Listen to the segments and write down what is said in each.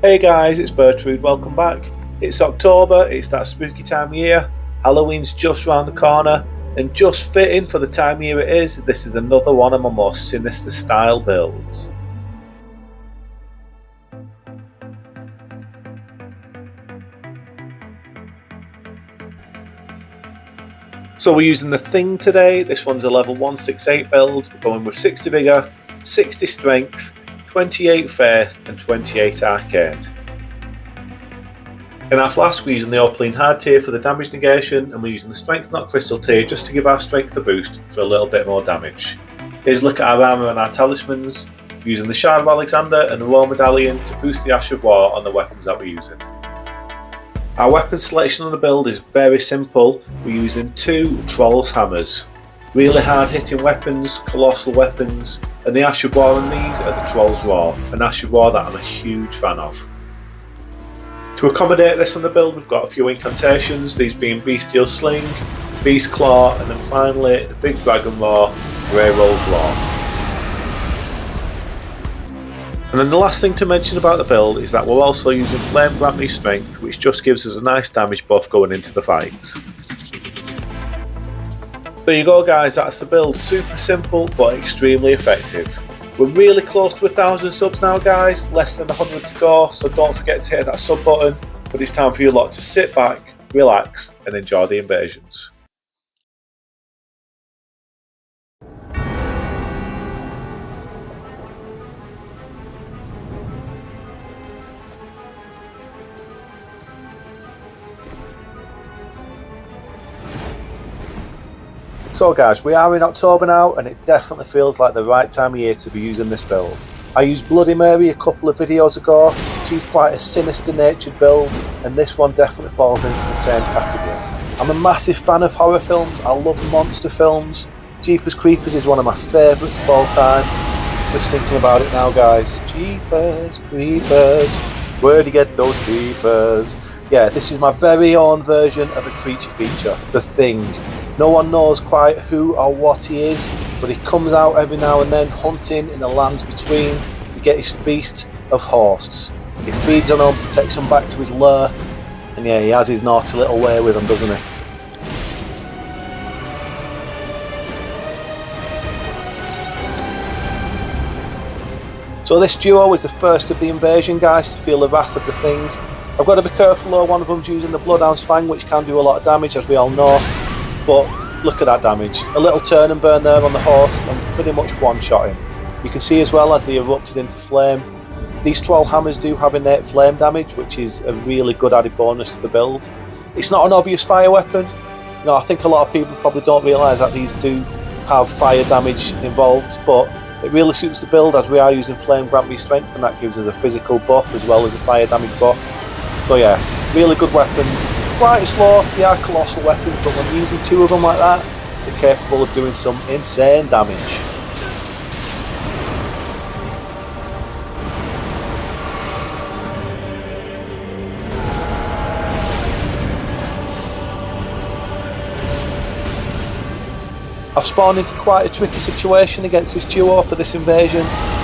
Hey guys, it's Bertrude, welcome back. It's October, it's that spooky time of year. Halloween's just round the corner, and just fitting for the time of year it is, this is another one of my more sinister style builds. So we're using the Thing today. This one's a level 168 build. We're going with 60 Vigour, 60 Strength, 28 Faith and 28 Arcane. In our flask we're using the Opaline Hard tier for the damage negation, and we're using the Strength Not Crystal tier just to give our strength a boost for a little bit more damage. Here's a look at our armour and our talismans. We're using the Shard of Alexander and the Royal Medallion to boost the Ash of War on the weapons that we're using. Our weapon selection on the build is very simple. We're using 2 Troll's Hammers. Really hard hitting weapons, colossal weapons, and the Ash of War on these are the Troll's Roar, an Ash of War that I'm a huge fan of. To accommodate this on the build we've got a few incantations, these being Bestial Sling, Beast Claw, and then finally the Big Dragon Roar, Grey Rolls Roar. And then the last thing to mention about the build is that we're also using Flame Grant Me Strength, which just gives us a nice damage buff going into the fights. There you go guys, that's the build. Super simple but extremely effective. We're really close to 1,000 subs now guys, less than 100 to go, so don't forget to hit that sub button, but it's time for you lot to sit back, relax and enjoy the invasions. So guys, we are in October now and it definitely feels like the right time of year to be using this build. I used Bloody Mary a couple of videos ago. She's quite a sinister natured build and this one definitely falls into the same category. I'm a massive fan of horror films, I love monster films. Jeepers Creepers is one of my favourites of all time. Just thinking about it now guys. Jeepers Creepers, where'd you get those creepers? Yeah, this is my very own version of a creature feature, The Thing. No one knows quite who or what he is, but he comes out every now and then hunting in the lands between to get his feast of hosts. He feeds on them, takes them back to his lair, and yeah, he has his naughty little way with them, doesn't he? So this duo is the first of the invasion guys to feel the wrath of the Thing. I've got to be careful though, one of them's using the Bloodhound's Fang, which can do a lot of damage as we all know. But look at that damage. A little turn and burn there on the host and pretty much one-shot him. You can see as well as they erupted into flame. These Troll Hammers do have innate flame damage, which is a really good added bonus to the build. It's not an obvious fire weapon. You know, I think a lot of people probably don't realise that these do have fire damage involved, but it really suits the build as we are using Flame Grant Me Strength and that gives us a physical buff as well as a fire damage buff. So yeah, really good weapons. Quite slow, they are colossal weapons, but when using 2 of them like that, they're capable of doing some insane damage. I've spawned into quite a tricky situation against this duo for this invasion.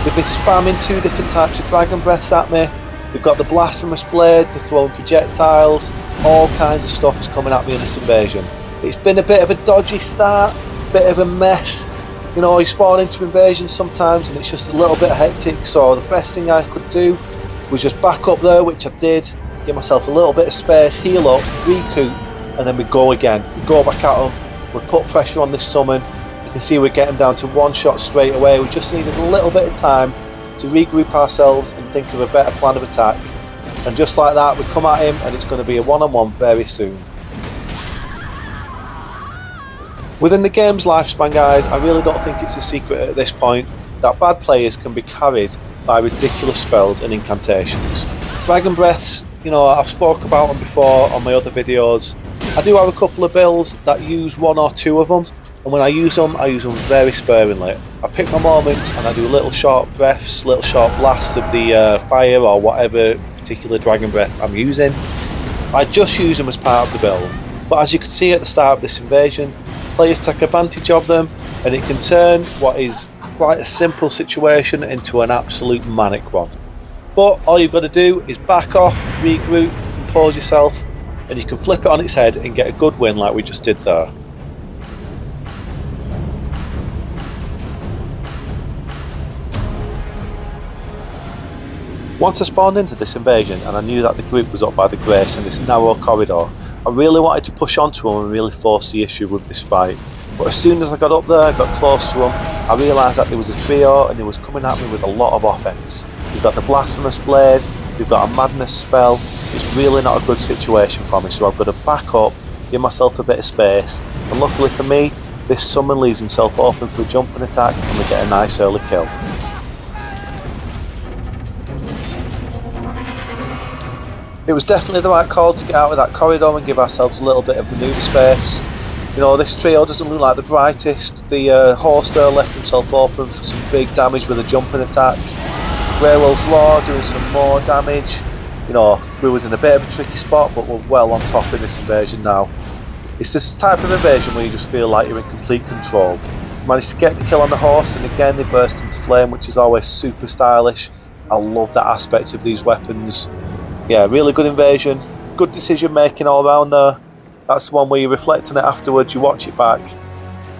They've been spamming 2 different types of dragon breaths at me. We've got the Blasphemous Blade, they're throwing projectiles, all kinds of stuff is coming at me in this invasion. It's been a bit of a dodgy start, bit of a mess. You know, you spawn into invasions sometimes and it's just a little bit hectic, so the best thing I could do was just back up there, which I did, give myself a little bit of space, heal up, recoup, and then we go again. We go back at them, we put pressure on this summon, you can see we're getting down to 1 shot straight away. We just needed a little bit of time to regroup ourselves and think of a better plan of attack. And just like that, we come at him and it's going to be a one-on-one very soon. Within the game's lifespan guys, I really don't think it's a secret at this point that bad players can be carried by ridiculous spells and incantations. Dragon Breaths, you know, I've spoke about them before on my other videos. I do have a couple of builds that use 1 or 2 of them, and when I use them very sparingly. I pick my moments and I do little short breaths, little short blasts of the fire or whatever particular dragon breath I'm using. I just use them as part of the build, but as you can see at the start of this invasion, players take advantage of them and it can turn what is quite a simple situation into an absolute manic one. But all you've got to do is back off, regroup, compose yourself, and you can flip it on its head and get a good win like we just did there. Once I spawned into this invasion and I knew that the group was up by the Grace in this narrow corridor, I really wanted to push onto them and really force the issue with this fight. But as soon as I got up there, got close to them, I realised that there was a trio and they was coming at me with a lot of offence. We've got the Blasphemous Blade, we've got a Madness spell. It's really not a good situation for me, so I've got to back up, give myself a bit of space, and luckily for me, this summon leaves himself open for a jumping attack and we get a nice early kill. It was definitely the right call to get out of that corridor and give ourselves a little bit of manoeuvre space. You know, this trio doesn't look like the brightest. The horse there left himself open for some big damage with a jumping attack. Greywolf's Law doing some more damage. You know, we was in a bit of a tricky spot, but we're well on top of this invasion now. It's this type of invasion where you just feel like you're in complete control. Managed to get the kill on the horse, and again they burst into flame, which is always super stylish. I love that aspect of these weapons. Yeah, really good invasion, good decision making all around there. That's the one where you reflect on it afterwards, you watch it back.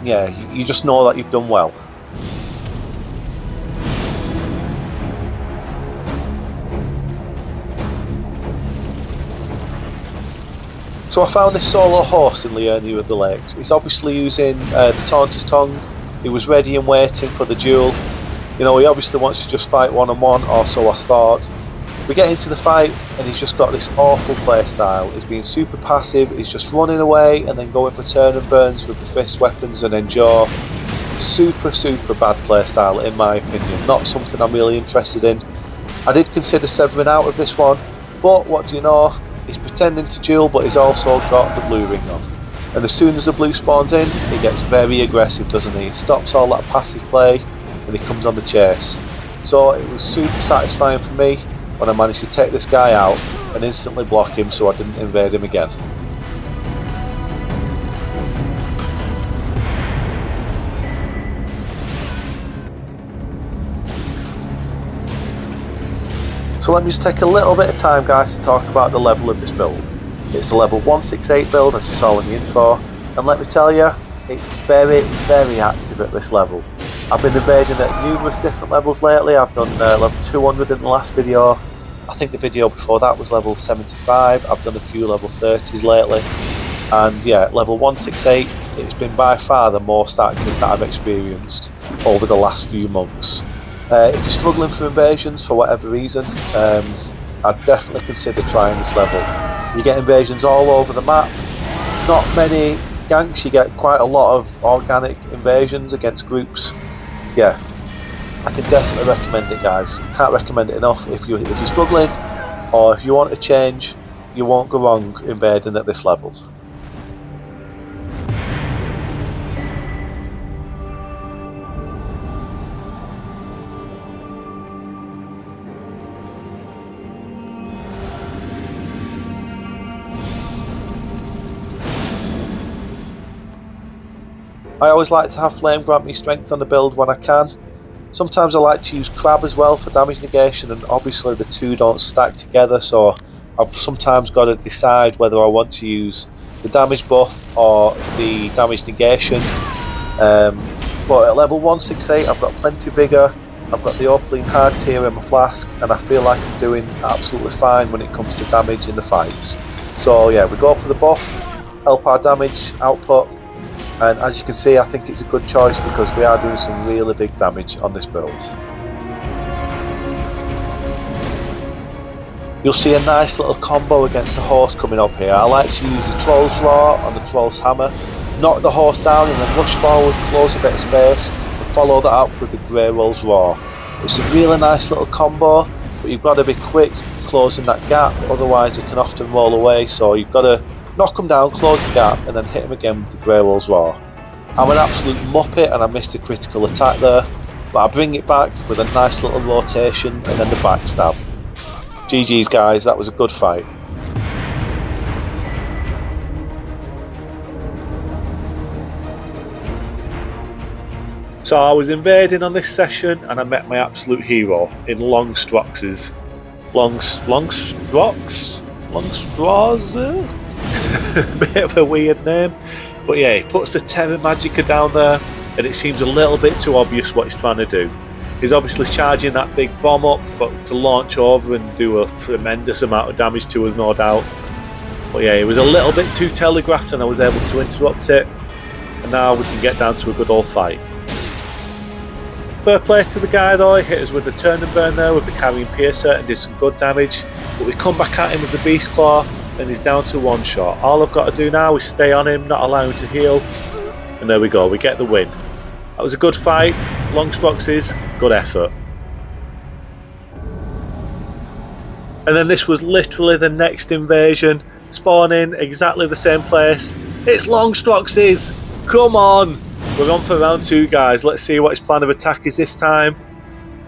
Yeah, you just know that you've done well. So I found this solo horse in Liurnia of the Lakes. He's obviously using the Taunter's Tongue. He was ready and waiting for the duel. You know, he obviously wants to just fight one-on-one, or so I thought. We get into the fight and he's just got this awful playstyle. He's being super passive, he's just running away and then going for turn and burns with the fist weapons and endure. Super bad playstyle in my opinion, not something I'm really interested in. I did consider severing out of this one, but what do you know, he's pretending to duel but he's also got the blue ring on. And as soon as the blue spawns in, he gets very aggressive, doesn't he? He stops all that passive play and he comes on the chase. So it was super satisfying for me when I managed to take this guy out and instantly block him so I didn't invade him again. So let me just take a little bit of time, guys, to talk about the level of this build. It's a level 168 build, as you saw in the info, and let me tell you, it's very active at this level. I've been invading at numerous different levels lately. I've done level 200 in the last video. I think the video before that was level 75. I've done a few level 30s lately. And yeah, level 168, it's been by far the most active that I've experienced over the last few months. If you're struggling for invasions for whatever reason, I'd definitely consider trying this level. You get invasions all over the map. Not many ganks, you get quite a lot of organic invasions against groups. Yeah, I can definitely recommend it, guys. Can't recommend it enough. If you're struggling or if you want to change, you won't go wrong invading at this level. I always like to have Flame grant me strength on the build when I can. Sometimes I like to use Crab as well for damage negation, and obviously the two don't stack together, so I've sometimes got to decide whether I want to use the damage buff or the damage negation. But at level 168 I've got plenty of vigour, I've got the Opaline Hard tier in my flask, and I feel like I'm doing absolutely fine when it comes to damage in the fights. So yeah, we go for the buff, help our damage output. And as you can see, I think it's a good choice because we are doing some really big damage on this build. You'll see a nice little combo against the horse coming up here. I like to use the Troll's Roar on the Troll's Hammer, knock the horse down and then rush forward, close a bit of space and follow that up with the Greywolf's Roar. It's a really nice little combo, but you've got to be quick closing that gap, otherwise they can often roll away, so you've got to knock them down, close the gap, and then hit them again with the Greywolf's Roar. I'm an absolute muppet and I missed a critical attack there, but I bring it back with a nice little rotation and then the backstab. GG's guys, that was a good fight. So I was invading on this session and I met my absolute hero in Long Strox's. long straws. Bit of a weird name, but yeah, he puts the Terra Magica down there, and it seems a little bit too obvious what he's trying to do. He's obviously charging that big bomb up to launch over and do a tremendous amount of damage to us, no doubt. But yeah, it was a little bit too telegraphed, and I was able to interrupt it, and now we can get down to a good old fight. Fair play to the guy though, he hit us with the turn and burn there with the carrying piercer and did some good damage, but we come back at him with the beast claw and he's down to one shot. All I've got to do now is stay on him, not allow him to heal, and there we go, we get the win. That was a good fight, long Stroxes, good effort. And then this was literally the next invasion, spawning exactly the same place. It's long Stroxes, come on! We're on for round 2, guys. Let's see what his plan of attack is this time.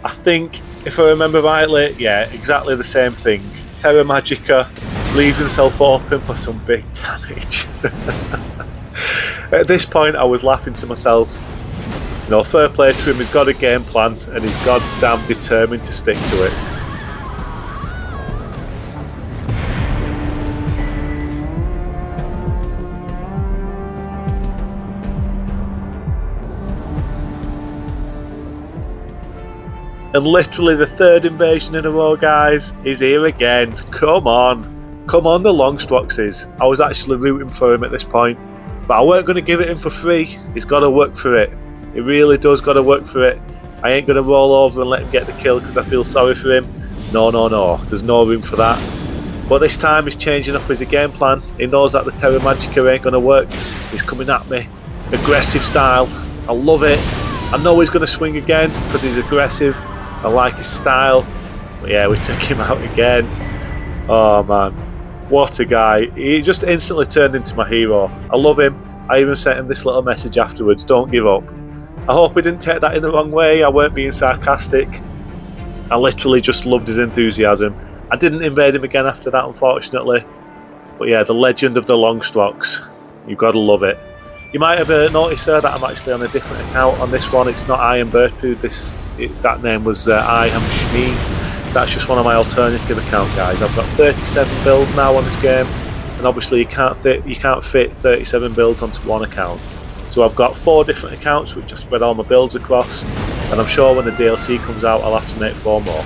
I think, if I remember rightly, yeah, exactly the same thing. Terra Magica, leave himself open for some big damage. At this point, I was laughing to myself. You know, fair play to him, he's got a game plan and he's goddamn determined to stick to it. And literally the 3rd invasion in a row, guys, is here again. Come on the long Stroxes. I was actually rooting for him at this point, but I weren't going to give it him for free. He's got to work for it. He really does got to work for it. I ain't going to roll over and let him get the kill because I feel sorry for him. No, there's no room for that. But this time he's changing up his game plan. He knows that the Terra Magica ain't going to work. He's coming at me. Aggressive style. I love it. I know he's going to swing again because he's aggressive. I like his style, but yeah, we took him out again. Oh man, what a guy. He just instantly turned into my hero. I love him. I even sent him this little message afterwards, don't give up. I hope he didn't take that in the wrong way, I weren't being sarcastic. I literally just loved his enthusiasm. I didn't invade him again after that, unfortunately. But yeah, the legend of the long Strox. You've got to love it. You might have noticed there that I'm actually on a different account on this one. It's not I am Bertu. That name was I am Shmi. That's just one of my alternative account, guys. I've got 37 builds now on this game, and obviously you can't fit 37 builds onto one account. So I've got 4 different accounts which I spread all my builds across, and I'm sure when the DLC comes out I'll have to make 4 more.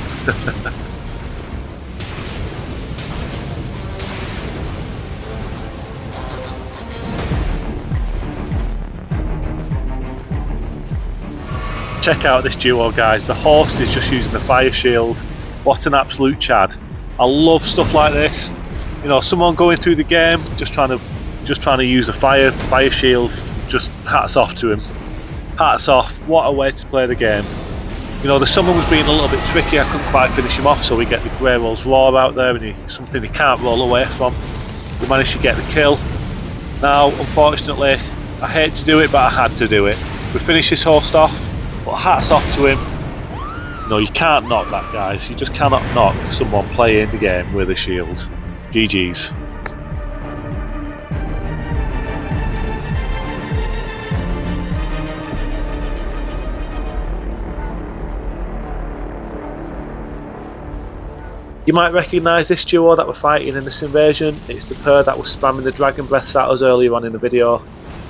Check out this duo, guys. The horse is just using the fire shield. What an absolute chad. I love stuff like this. You know, someone going through the game just trying to use a fire shield. Just hats off to him. Hats off. What a way to play the game. You know, the summon was being a little bit tricky. I couldn't quite finish him off, so we get the Grey Rolls Roar out there, and something he can't roll away from. We managed to get the kill. Now, unfortunately, I hate to do it, but I had to do it. We finished this host off. But hats off to him. No, you can't knock that, guys. You just cannot knock someone playing the game with a shield. GG's. You might recognise this duo that we're fighting in this invasion. It's the pair that was spamming the dragon breaths at us earlier on in the video.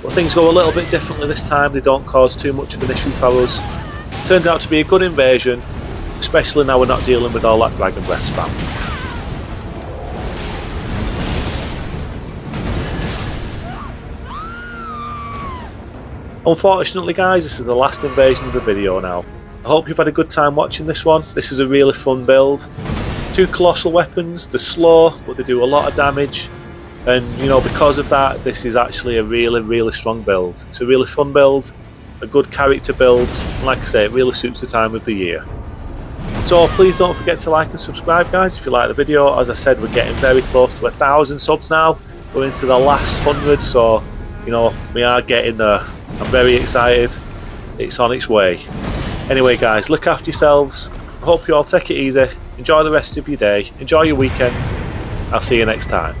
But things go a little bit differently this time. They don't cause too much of an issue for us. Turns out to be a good invasion, especially now we're not dealing with all that dragon breath spam. Unfortunately, guys, this is the last invasion of the video now. I hope you've had a good time watching this one. This is a really fun build. 2 colossal weapons. They're slow, but they do a lot of damage. And you know, because of that, this is actually a really strong build. It's a really fun build, a good character build, and like I say, it really suits the time of the year. So please don't forget to like and subscribe, guys, if you like the video. As I said, we're getting very close to 1,000 subs now. We're into the last 100, so you know, we are getting there. I'm very excited. It's on its way. Anyway, guys, look after yourselves. I hope you all take it easy. Enjoy the rest of your day. Enjoy your weekend. I'll see you next time.